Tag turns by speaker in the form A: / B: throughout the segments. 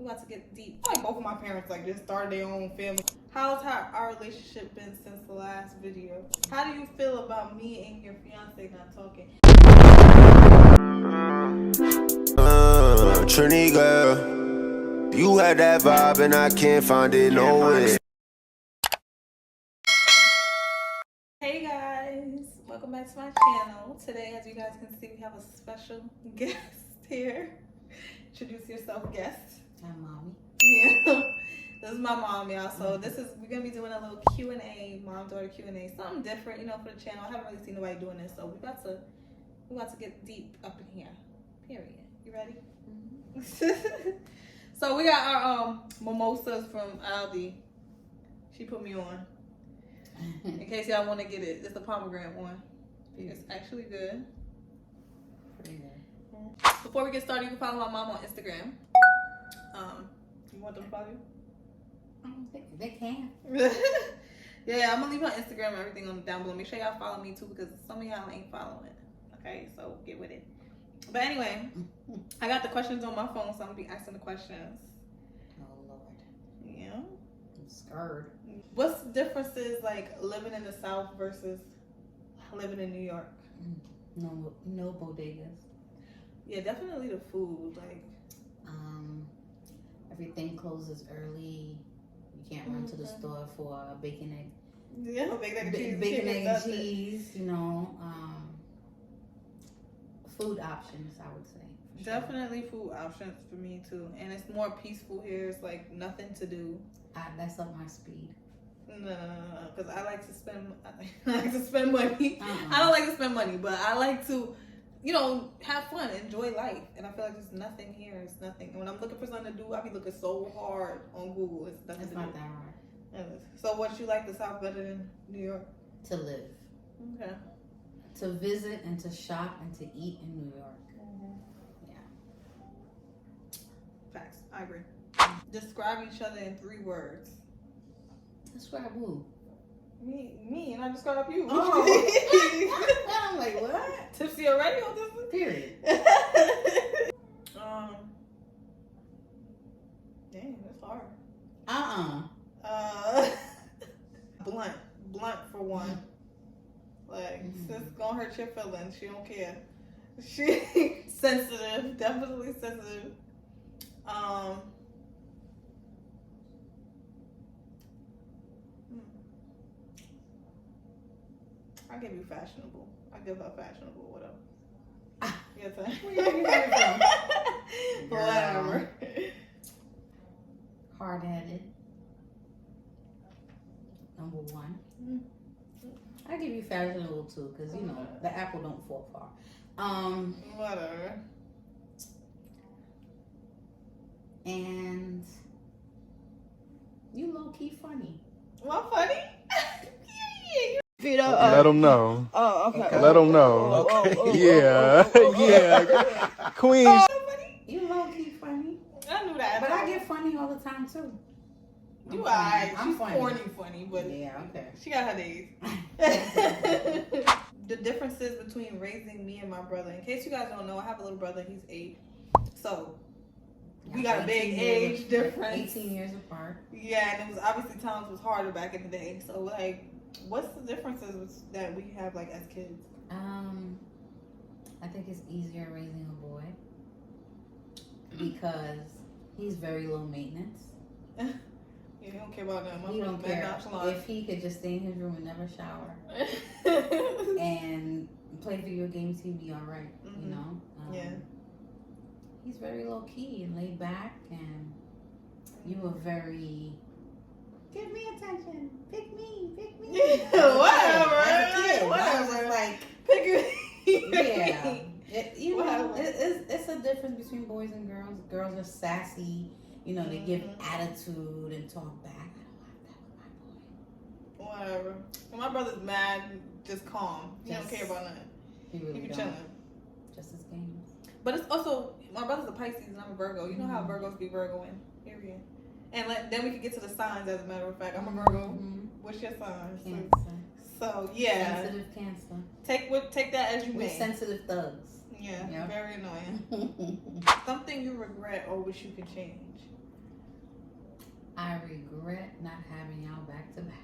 A: We about to get deep. Like both of my parents like just started their own family. How's our relationship been since the last video? How do you feel about me and your fiance not talking?
B: Trini girl, you had that vibe and I can't find it nowhere.
A: Hey guys, welcome back to my channel. Today, as you guys can see, we have a special guest here. Introduce yourself, guest.
C: Hi, mommy.
A: Yeah, this is my mom, y'all. So we're gonna be doing a little Q&A, mom-daughter Q&A, something different, you know, for the channel. I haven't really seen nobody doing this, so we about to get deep up in here. Period. You ready? So we got our mimosas from Aldi. She put me on. In case y'all want to get it, it's the pomegranate one. It's actually good.
C: Pretty good.
A: Before we get started, you can follow my mom on Instagram. You want them to follow you?
C: They can.
A: Yeah, I'm gonna leave her Instagram and everything down below. Make sure y'all follow me too, because some of y'all ain't following. Okay, so get with it. But anyway, I got the questions on my phone, so I'm gonna be asking the questions.
C: Oh Lord.
A: Yeah.
C: I'm scared.
A: What's the differences like living in the South versus living in New York?
C: No bodegas.
A: Yeah, definitely the food. Like,
C: everything closes early. You can't run to the store for a bacon egg.
A: yeah, bacon,
C: Egg, and cheese. You know, food options. I would say. For sure.
A: Definitely food options for me too, and it's more peaceful here. It's like nothing to do.
C: That's up my speed.
A: No, because I like to spend. I like to spend money. I don't like to spend money, but I like to, you know, have fun, enjoy life. And I feel like there's nothing here. It's nothing. And when I'm looking for something to do, I be looking so hard on Google. It's nothing
C: It's
A: to
C: not
A: do.
C: that hard.
A: So, what you like the South better than New York?
C: To live,
A: Okay.
C: to visit, and to shop and to eat in New York. Yeah.
A: Facts. I agree. Describe each other in 3 words.
C: Describe who?
A: Me, and I describe you.
C: Oh. I'm like, what?
A: Tipsy already on this one?
C: Period.
A: Dang, that's hard. Blunt for one. Like, sis gonna hurt your feelings. She don't care. She sensitive, definitely sensitive. I give you fashionable. I give her fashionable. Whatever. Yes,
C: Where you get it from?
A: Whatever.
C: Hard-headed. Number 1. I give you fashionable too, because you know the apple don't fall far.
A: Whatever.
C: And you low-key funny.
A: Well, I'm funny.
D: Let them know.
A: Oh, okay.
D: Let them know. Yeah. Yeah. Queen.
C: You low-key funny.
A: I knew that.
C: But I get funny all the time too.
A: You alright.
C: I'm
A: She's
C: funny.
A: funny, but
C: Yeah, okay.
A: she got her days. The differences between raising me and my brother. In case you guys don't know, I have a little brother. He's 8. So we got a big age difference.
C: 18 years apart.
A: Yeah, and it was obviously times was harder back in the day. So like, what's the differences that we have like as kids?
C: I think it's easier raising a boy because he's very low maintenance.
A: Yeah, he don't care about that.
C: He don't care. If he could just stay in his room and never shower and play video games, he'd be all right. You know.
A: Yeah.
C: He's very low key and laid back, and you were very. Give me attention. Pick me.
A: Whatever.
C: As a kid,
A: Whatever.
C: I was like,
A: Pick me.
C: yeah. You know,
A: Whatever.
C: it's a difference between boys and girls. Girls are sassy. You know, they give attitude and talk back. I don't like that with my boy.
A: Whatever. When my brother's mad, just calm. He don't care about nothing.
C: He really
A: be
C: don't.
A: chilling.
C: Just his games.
A: But it's also, my brother's a Pisces and I'm a Virgo. You know how Virgos be Virgoing. Period. And then we can get to the signs, as a matter of fact. I'm a Virgo. What's your sign?
C: Cancer.
A: So, yeah.
C: Sensitive Cancer.
A: Take that as you
C: We're
A: may.
C: sensitive thugs.
A: Yeah,
C: Yeah.
A: very annoying. Something you regret or wish you could change.
C: I regret not having y'all back to back.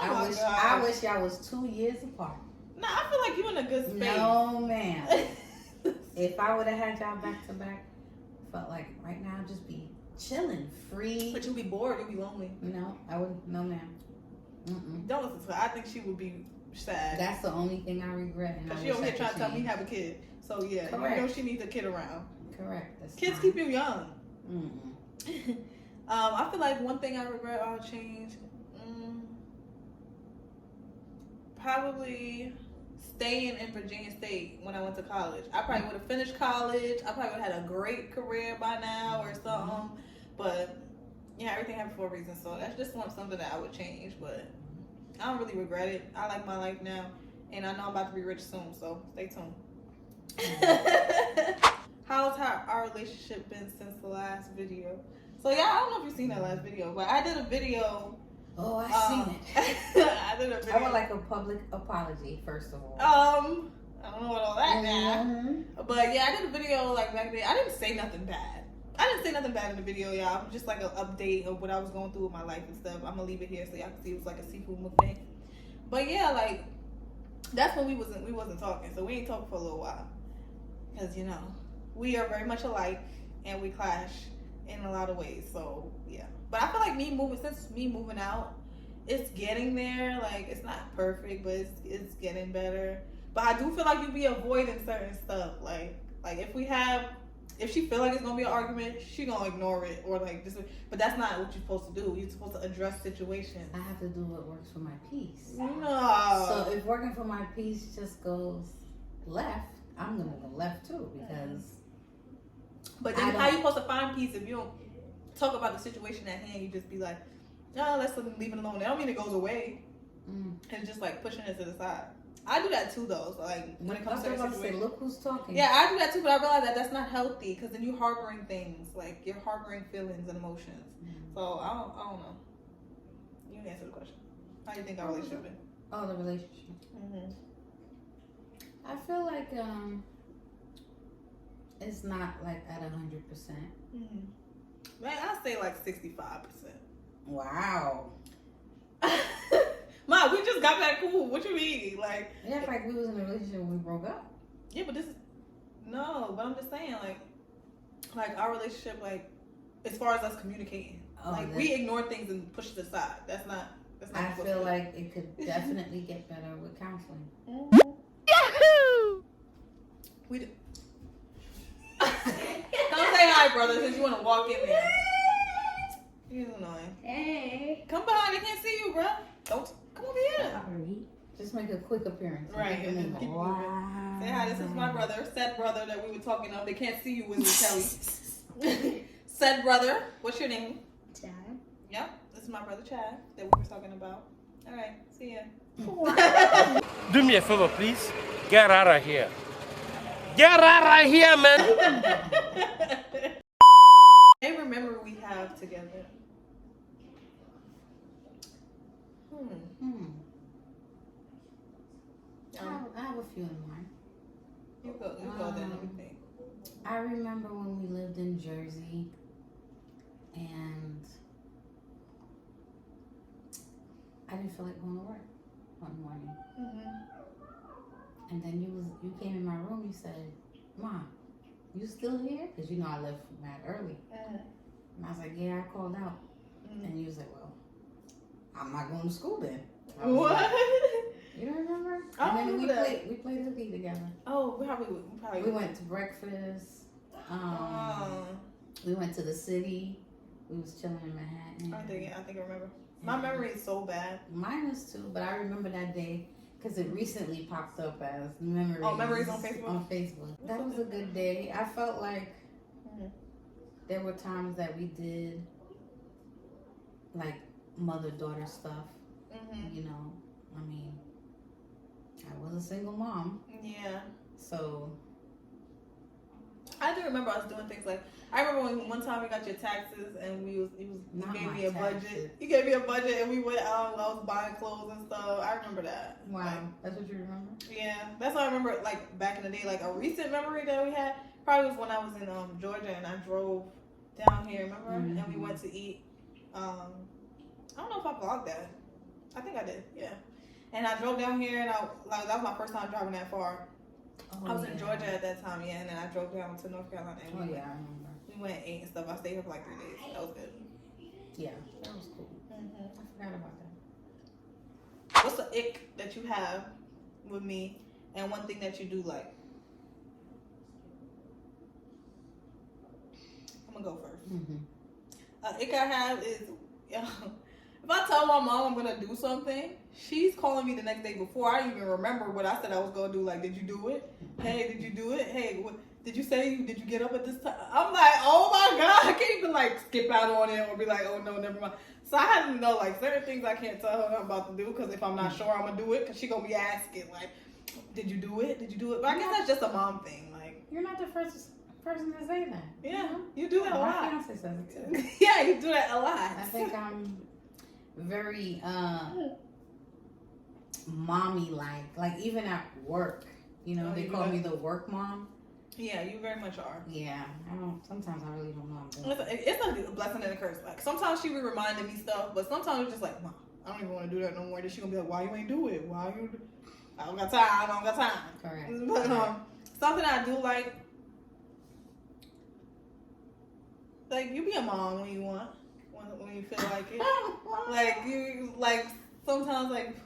A: Oh my
C: I
A: God.
C: wish y'all was 2 years apart.
A: Nah, I feel like you in a good space.
C: No, ma'am. If I would have had y'all back to back, felt like right now I'd just be chilling, free.
A: But you'll be bored. You'll be lonely.
C: No, I wouldn't. No, ma'am. Mm-mm.
A: Don't listen to her. I think she would be sad.
C: That's the only thing I regret. And I
A: Because she
C: wish
A: over
C: I
A: here trying
C: could
A: to tell me
C: change.
A: have a kid. So yeah,
C: Correct.
A: you know she needs a kid around.
C: Correct. That's
A: Kids
C: fine.
A: keep you young.
C: Mm-mm.
A: I feel like one thing I regret I'll change. Probably staying in Virginia State when I went to college. I probably would have finished college. I probably would have had a great career by now or something. But yeah, everything happened for a reason. So that's just something that I would change. But I don't really regret it. I like my life now. And I know I'm about to be rich soon. So stay tuned. How's our relationship been since the last video? So yeah, I don't know if you've seen that last video. But I did a video.
C: Oh, I seen it.
A: I did a video.
C: I would like a public apology, first of all.
A: I don't know what all that now.
C: Mhm.
A: But yeah, I did a video like back then. I didn't say nothing bad. I didn't say nothing bad in the video, y'all. I'm just like an update of what I was going through with my life and stuff. I'm gonna leave it here so y'all can see it was like a seafood mukbang. But yeah, like that's when we wasn't talking. So we ain't talking for a little while. Cause you know, we are very much alike and we clash in a lot of ways. So yeah. But I feel like since me moving out, it's getting there. Like it's not perfect, but it's getting better. But I do feel like you be avoiding certain stuff. Like if she feel like it's gonna be an argument, she gonna ignore it or like this. But that's not what you're supposed to do. You're supposed to address situations.
C: I have to do what works for my peace.
A: No.
C: So if working for my peace just goes left, I'm gonna go left too because.
A: But then how you supposed to find peace if you don't talk about the situation at hand? You just be like, no, let's leave it alone. I don't mean it goes away. It's just like pushing it to the side. I do that too, though. So like when it comes to a situation,
C: look who's talking.
A: yeah, I do that too. But I realize that that's not healthy because then you're harboring things, like you're harboring feelings and emotions. So I don't know. You can answer the question. How do you think our relationship been?
C: Oh, the relationship. I feel like it's not like at 100%.
A: Man, I'll say like 65%.
C: Wow.
A: Ma, we just got back cool. What you mean? Like,
C: Yeah, like we was in a relationship when we broke up.
A: yeah, but this is no. But I'm just saying, like our relationship, like as far as us communicating, like we ignore things and push it aside. That's not.
C: I feel like it could definitely get better with counseling.
A: Yahoo! We do. Come say hi, brother, since you want to walk in there. He's annoying.
C: Hey.
A: Come behind. They can't see you, bro. Don't come over here.
C: Sorry. Just make a quick appearance.
A: Right. And then keep moving. Say hi. This is my brother, said brother that we were talking of. They can't see you, Wizard Kelly. Said brother. What's your name?
E: Chad.
A: Yep. This is my brother Chad that we were talking about. All right. See ya.
F: Do me a favor, please. Get out of here. Get out of here, man.
A: I remember we have together.
C: I have a few in mind.
A: You go then. Let me think.
C: I remember when we lived in Jersey and I didn't feel like going to work one morning. And then you came in my room, you said, Mom, you still here? Because you know I left mad early. And I was like, yeah, I called out. And you was like, well, I'm not going to school then.
A: What?
C: Like, you don't remember?
A: I don't
C: and then
A: remember that.
C: we played hooky together.
A: Oh, we probably
C: We went to breakfast. We went to the city. We was chilling in Manhattan.
A: I think I remember. My memory is so bad.
C: Mine is too, but I remember that day because it recently popped up as memories.
A: Oh, memories on Facebook?
C: On Facebook. That was a good day. I felt like there were times that we did like mother-daughter stuff. You know, I mean, I was a single mom.
A: Yeah.
C: So
A: I do remember us doing things like I remember when one time we got your taxes and you gave me a budget. You gave me a budget and we went out. I was buying clothes and stuff. I remember that.
C: Wow,
A: like,
C: that's what you remember?
A: Yeah, that's what I remember. Like back in the day, like a recent memory that we had probably was when I was in Georgia and I drove down here, remember? And we went to eat. I don't know if I vlogged that. I think I did, yeah. And I drove down here, and that was my first time driving that far. I was in Georgia at that time, yeah, and then I drove down to North Carolina. And
C: I remember.
A: We went and ate and stuff. I stayed here for like 3 days. That was good.
C: Yeah, that was cool. I forgot about that.
A: What's the ick that you have with me, and one thing that you do like? I'm gonna go first. Ick I have is, if I tell my mom I'm gonna do something, she's calling me the next day before I even remember what I said I was gonna do. Like, did you do it? Hey, did you do it? Hey, what? Did you get up at this time? I'm like, oh my God, I can't even like skip out on it or be like, oh no, never mind. So I had to know like certain things I can't tell her I'm about to do, because if I'm not sure, I'm gonna do it, because she gonna be asking like, did you do it? Did you do it? But I guess that's just a mom thing. Like,
C: you're not the first person to say that.
A: Yeah, you do that a lot.
C: My fiance says it too.
A: Yeah, you do that a lot.
C: I think I'm very mommy like even at work, you know, they call me the work mom.
A: Yeah, you very much are.
C: Yeah, sometimes I really don't know I'm doing
A: it's a blessing and a curse. Like, sometimes she be reminding me stuff, but sometimes it's just like, Mom, I don't even want to do that no more. Then she gonna be like, why you ain't do it? I don't got time.
C: Correct.
A: But something I do like you be a mom when you want, when you feel like it. Like, you, like, sometimes, like,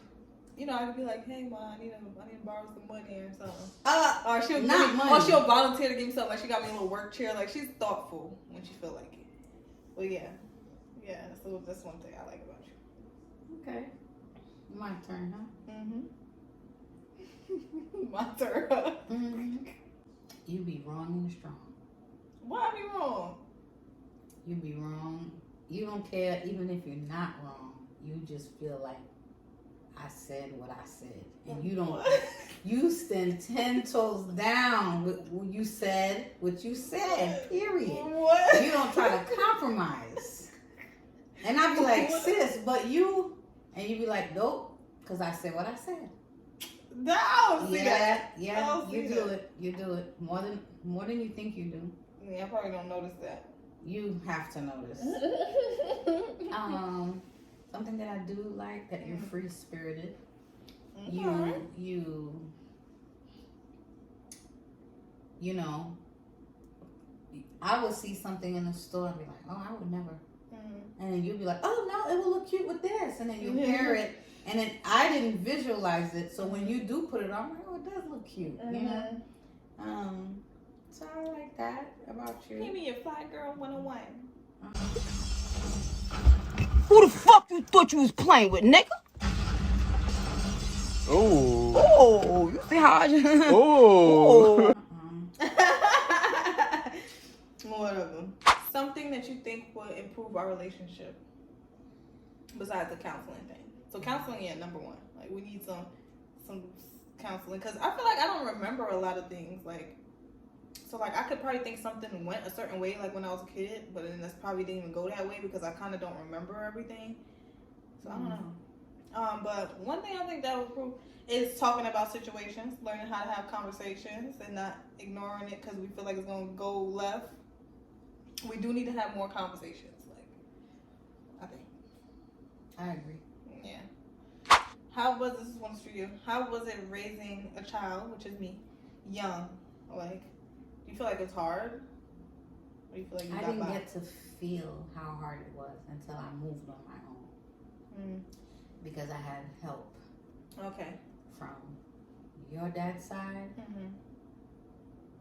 A: you know, I could be like, hey, Mom, I need to borrow some money or something. Or she'll volunteer to give me something. Like, she got me a little work chair. Like, she's thoughtful when she feel like it. Well, yeah, so that's one thing I like about you.
C: Okay. My turn, huh?
A: My turn.
C: You be wrong and strong.
A: Why I be wrong?
C: You be wrong. You don't care even if you're not wrong. You just feel like I said what I said. And you don't, you stand 10 toes down with what you said, period.
A: What?
C: You don't try to compromise. And I'd be like, sis, but you, and you be like, nope, because I said what I said.
A: No, I don't see that.
C: Yeah, you do it more than you think you do.
A: Yeah, I probably don't notice that.
C: You have to notice. Something that I do like, that you're free spirited. You know, I would see something in the store and be like, oh, I would never. And then you'd be like, oh no, it will look cute with this. And then you pair it. And then I didn't visualize it. So when you do put it on, I'm like, oh, it does look cute. You know? So I like that about you.
A: Give me your Fly Girl 101.
E: Who the fuck you thought you was playing with, nigga? Oh, you see how I just...
A: Whatever. Something that you think would improve our relationship besides the counseling thing. So counseling, yeah, number one. Like, we need some counseling, because I feel like I don't remember a lot of things. Like, so like I could probably think something went a certain way like when I was a kid, but then that's probably didn't even go that way because I kind of don't remember everything. So I don't know. But one thing I think that would improve is talking about situations, learning how to have conversations and not ignoring it because we feel like it's gonna go left. We do need to have more conversations. Like, I think.
C: I agree.
A: Yeah. How was this one's for you? How was it raising a child, which is me, young? Like, do you feel like it's hard? Or do you feel like
C: I didn't get to feel how hard it was until I moved on my own. Because I had help.
A: Okay.
C: From your dad's side,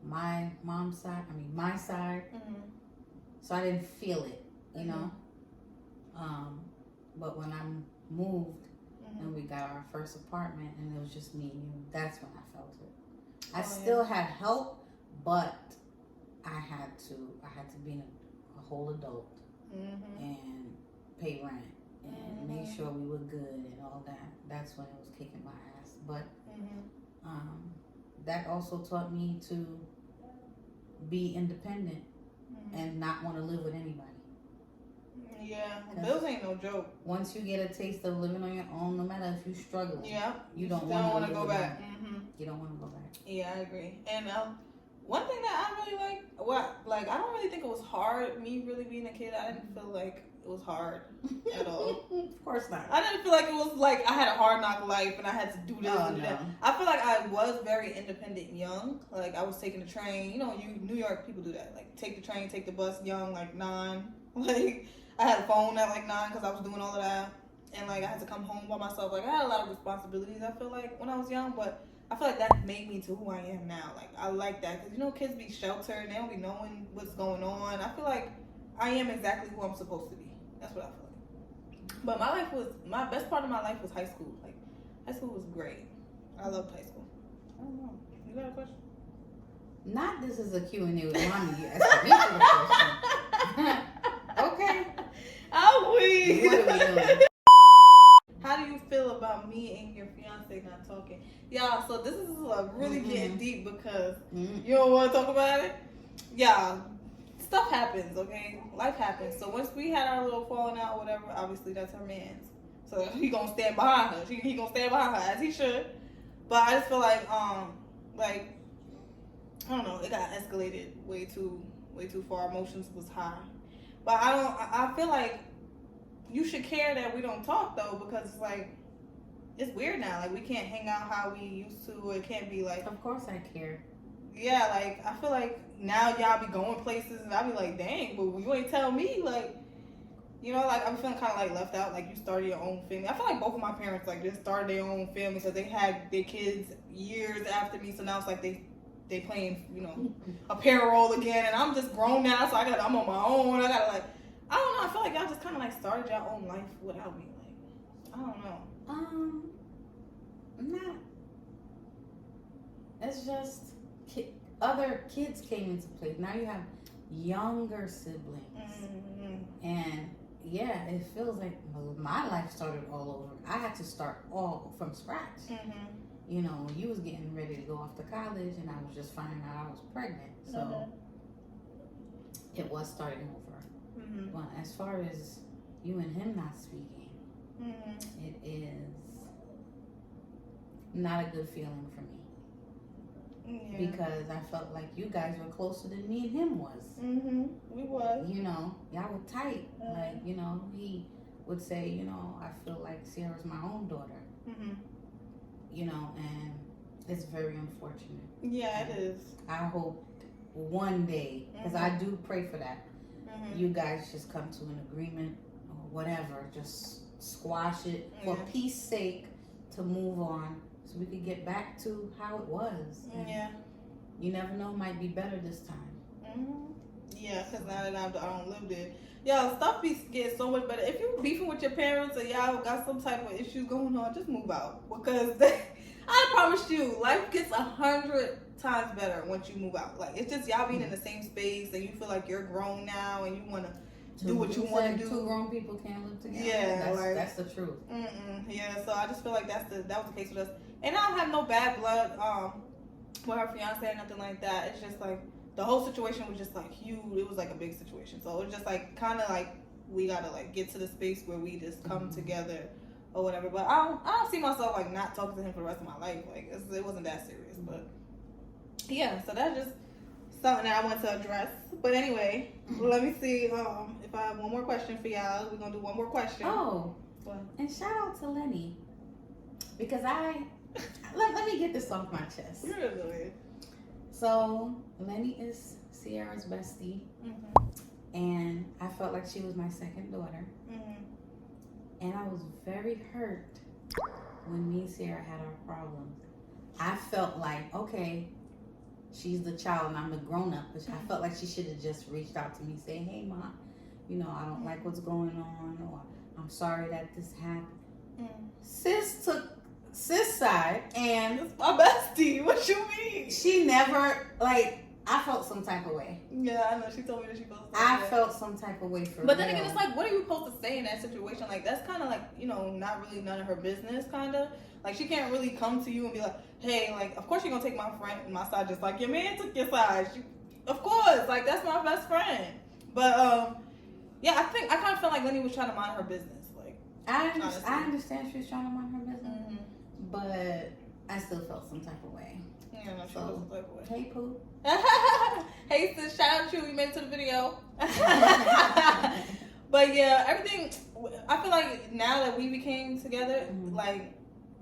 C: my mom's side, my side. So I didn't feel it, you know. But when I moved and we got our first apartment and it was just me and you, that's when I felt it. I still had help, but I had to be a whole adult and pay rent and make sure we were good and all that. That's when it was kicking my ass. But that also taught me to be independent and not want to live with anybody.
A: Yeah, bills ain't no joke.
C: Once you get a taste of living on your own, no matter if you're struggling, you don't
A: want to go back.
C: You don't want to go back.
A: Yeah, I agree. And One thing that I really like, I don't really think it was hard, me really being a kid. I didn't feel like it was hard at all.
C: Of course not.
A: I didn't feel like it was like I had a hard knock life and I had to do this and do that. I feel like I was very independent young. Like, I was taking the train. You know, New York people do that. Like, take the train, take the bus young, like 9. Like, I had a phone at like 9 because I was doing all of that. And, like, I had to come home by myself. Like, I had a lot of responsibilities, I feel like, when I was young. But I feel like that made me to who I am now. Like, I like that. Because, you know, kids be sheltered. And they don't be knowing what's going on. I feel like I am exactly who I'm supposed to be. That's what I feel like. But my best part of my life was high school. Like, high school was great. I loved high school. I don't know. You got a question?
C: Not this is a Q&A with mommy. You asked me for the question. Okay.
A: I'm weak.
C: What are we doing?
A: How do you feel about me and your fiance not talking? Y'all, so this is really getting deep because you don't want to talk about it? Y'all, stuff happens, okay? Life happens. So once we had our little falling out or whatever, obviously that's her man's. So he gonna stand behind her. He gonna stand behind her as he should. But I just feel like I don't know, it got escalated way too far. Emotions was high. But I feel like you should care that we don't talk though, because it's like, it's weird now. Like, we can't hang out how we used to, or it can't be like.
C: Of course I care.
A: Yeah, like, I feel like now y'all be going places and I be like, dang, but you ain't tell me, like, you know, like, I'm feeling kind of like left out. Like, you started your own family. I feel like both of my parents like just started their own family because they had their kids years after me. So now it's like they playing, you know, a parent role again, and I'm just grown now, so I'm on my own. I gotta, like, I don't know. I feel like y'all just kind of like started your own life without me. Like, I don't know.
C: Not. It's just other kids came into play. Now you have younger siblings, and yeah, it feels like my life started all over. I had to start all from scratch. You know, you was getting ready to go off to college, and I was just finding out I was pregnant. So it was starting over. Well, as far as you and him not speaking, it is not a good feeling for me. Yeah. Because I felt like you guys were closer than me and him was.
A: We was.
C: You know, y'all were tight. Like, you know, he would say, you know, I feel like Sierra's my own daughter. You know, and it's very unfortunate.
A: Yeah, it is.
C: I hope one day, because I do pray for that, you guys just come to an agreement or whatever. Just squash it for peace sake, to move on so we could get back to how it was. And you never know, might be better this time.
A: Yeah, because now that I don't live there. Y'all, stuff be getting so much better. If you beefing with your parents or y'all got some type of issues going on, just move out. Because I promise you, life gets 100 times better once you move out. Like, it's just y'all being in the same space and you feel like you're grown now and you want to do what you want to do.
C: Two grown people can't live together.
A: Yeah,
C: that's the truth.
A: Yeah, so I just feel like that was the case with us. And I don't have no bad blood with her fiance or nothing like that. It's just like the whole situation was just like huge. It was like a big situation. So it was just like kind of like we gotta like get to the space where we just come together or whatever. But I don't see myself like not talking to him for the rest of my life. Like, it wasn't that serious. But yeah, so that's just something that I want to address. But anyway, let me see if I have one more question for y'all. We're gonna do one more question.
C: Oh, and shout out to Lenny, because let me get this off my chest.
A: Really?
C: So Lenny is Sierra's bestie, and I felt like she was my second daughter, and I was very hurt when me and Sierra had our problems. I felt like, okay, she's the child and I'm the grown-up, but I felt like she should have just reached out to me saying, hey, Mom, you know, I don't like what's going on, or I'm sorry that this happened. Sis took sis side, and
A: it's my bestie. What you mean?
C: She never, like, I felt some type of way.
A: Yeah, I know. She told me that she felt
C: felt some type of way for
A: But then again, it's like, what are you supposed to say in that situation? Like, that's kind of like, you know, not really none of her business, kind of. Like, she can't really come to you and be like, hey, like, of course you're going to take my side just like your man took your side. Of course. Like, that's my best friend. But, yeah, I kind of felt like Lenny was trying to mind her business. Like,
C: I understand she was trying to mind her business. But I still felt some type of way.
A: Yeah, no, she wasn't like way.
C: Hey, Pooh.
A: Hey, sis, shout out to you. You made it to the video. But yeah, everything. I feel like now that we became together, like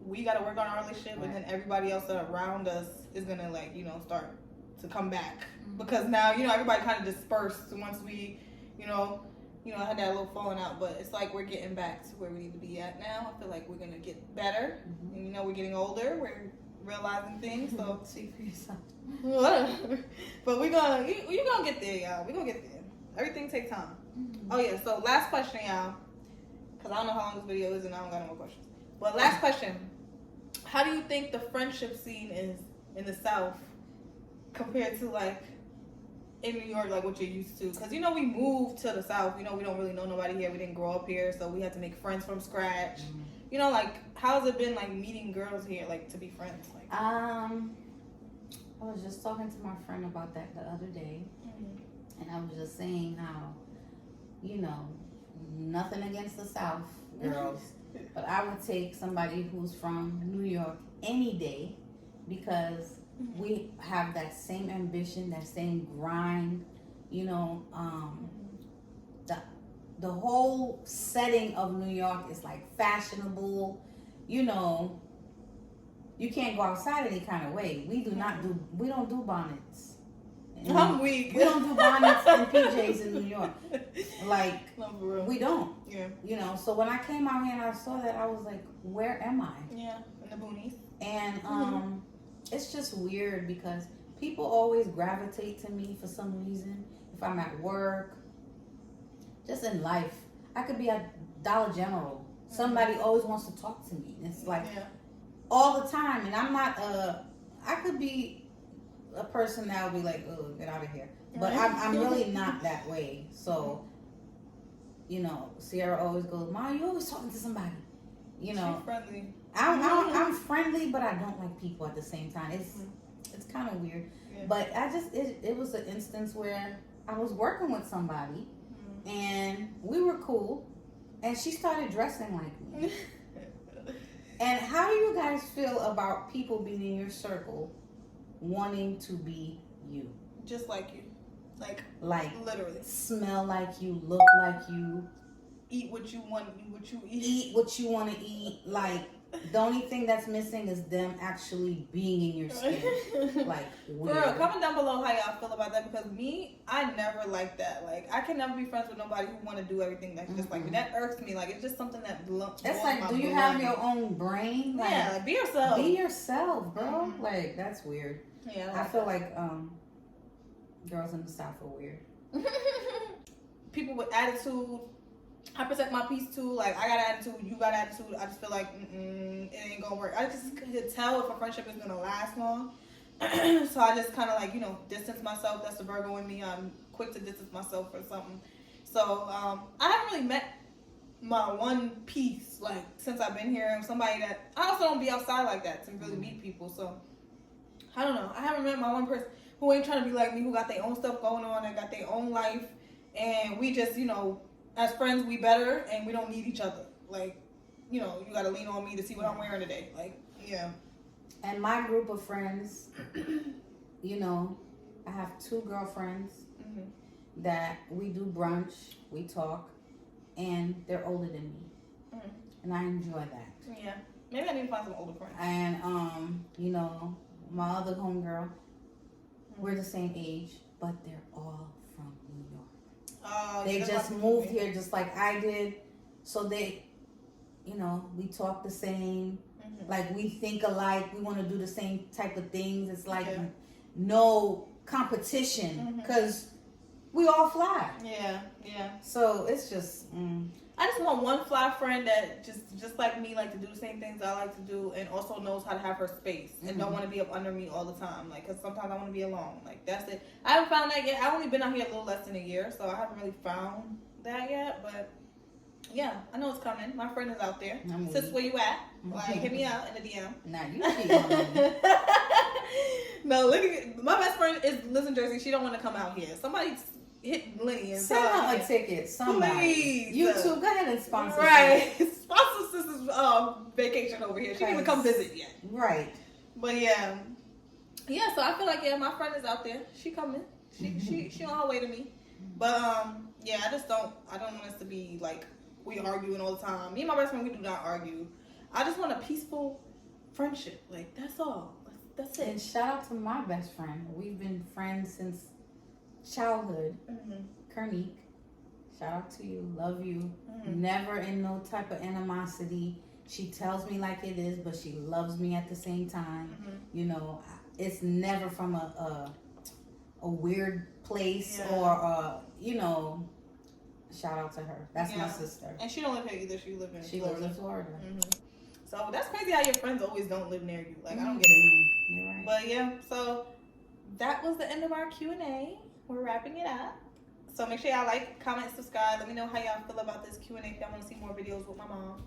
A: we got to work on our relationship, and then everybody else around us is gonna like start to come back because now everybody kind of dispersed once we had that little falling out. But it's like we're getting back to where we need to be at now. I feel like we're gonna get better, and we're getting older. We're realizing things, so
C: speak for yourself.
A: Whatever. But you're gonna get there, y'all. We're gonna get there. Everything takes time. Oh yeah, so last question, y'all. Because I don't know how long this video is and I don't got no more questions. But last question. How do you think the friendship scene is in the South compared to like in New York, like what you're used to? Because we moved to the South. We don't really know nobody here. We didn't grow up here, so we had to make friends from scratch. Like how's it been like meeting girls here, like to be friends? Like
C: I was just talking to my friend about that the other day, and I was just saying how, nothing against the South girls, but I would take somebody who's from New York any day because we have that same ambition, that same grind, the whole setting of New York is like fashionable, you can't go outside any kind of way. We don't do bonnets.
A: I'm weak.
C: We don't do bonnets and PJs in New York. Like, we don't.
A: Yeah.
C: So when I came out here and I saw that, I was like, where am I?
A: Yeah, in the boonies.
C: And it's just weird because people always gravitate to me for some reason. If I'm at work, just in life. I could be at Dollar General. Somebody always wants to talk to me. It's like all the time. And I'm not I could be a person that will be like, oh, get out of here. But I'm really not that way. So, Sierra always goes, Mom, you always talking to somebody.
A: She's friendly.
C: I'm friendly, but I don't like people at the same time. It's kind of weird. Yeah. But it was an instance where I was working with somebody and we were cool and she started dressing like me. And how do you guys feel about people being in your circle wanting to be you?
A: Just like you. Like literally.
C: Smell like you, look like you.
A: Eat what you want, what you eat.
C: Eat what you want to eat. Like, the only thing that's missing is them actually being in your skin. Like, weird.
A: Girl, comment down below how y'all feel about that, because I never like that. Like, I can never be friends with nobody who want to do everything that's just like me. That irks me. Like, it's just something that
C: It's like, do you have your own brain? Like,
A: yeah, like, be yourself.
C: Be yourself, bro. Like, that's weird.
A: Yeah,
C: I feel like girls in the South are weird.
A: People with attitude. I protect my peace too. Like, I got attitude, you got attitude. I just feel like it ain't gonna work. I just could tell if a friendship is gonna last long. So I just kind of like distance myself. That's the Virgo in me. I'm quick to distance myself for something. So I haven't really met my one piece like since I've been here. Somebody that I also don't be outside like that to really meet people. So I don't know. I haven't met my one person who ain't trying to be like me, who got their own stuff going on and got their own life, and we just as friends, we better, and we don't need each other. Like, you gotta lean on me to see what I'm wearing today. Like, yeah.
C: And my group of friends, I have 2 girlfriends that we do brunch, we talk, and they're older than me. And I enjoy that.
A: Yeah. Maybe I need to find some older friends.
C: And, my other homegirl, we're the same age, but they're all from New York. They just moved here just like I did. So they, we talk the same. Like, we think alike. We want to do the same type of things. It's like no competition because we all fly.
A: Yeah.
C: So it's just...
A: I just want one fly friend that just like me, like to do the same things I like to do, and also knows how to have her space and don't want to be up under me all the time. Like, because sometimes I want to be alone. Like, that's it. I haven't found that yet. I've only been out here a little less than a year, so I haven't really found that yet. But yeah, I know it's coming. My friend is out there. Sis, where you at? Like, hit me out in the DM.
C: Nah, you keep on.
A: No, look at my best friend lives in Jersey. She don't want to come out here. Somebody hit Lenny and
C: send her a ticket. Somebody.
A: Please.
C: You too. Go ahead and sponsor.
A: Right. Sponsor sister's vacation over here. She didn't even come visit yet.
C: Right.
A: But yeah. So I feel like my friend is out there. She coming. She on her way to me. But I don't want us to be like we arguing all the time. Me and my best friend, we do not argue. I just want a peaceful friendship. Like that's all. That's it.
C: And shout out to my best friend. We've been friends since childhood. Kernique. Shout out to you. Love you. Never in no type of animosity. She tells me like it is, but she loves me at the same time. You know, it's never from a weird place or you know. Shout out to her. That's my sister.
A: And she don't live here either. She lives in Florida. So that's crazy how your friends always don't live near you. Like I don't get it.
C: You're right.
A: But yeah, so that was the end of our Q&A. We're wrapping it up. So make sure y'all like, comment, subscribe. Let me know how y'all feel about this Q&A if y'all want to see more videos with my mom.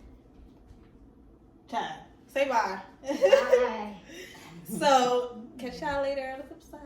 A: Say bye.
C: Bye.
A: So catch y'all later on the flip side.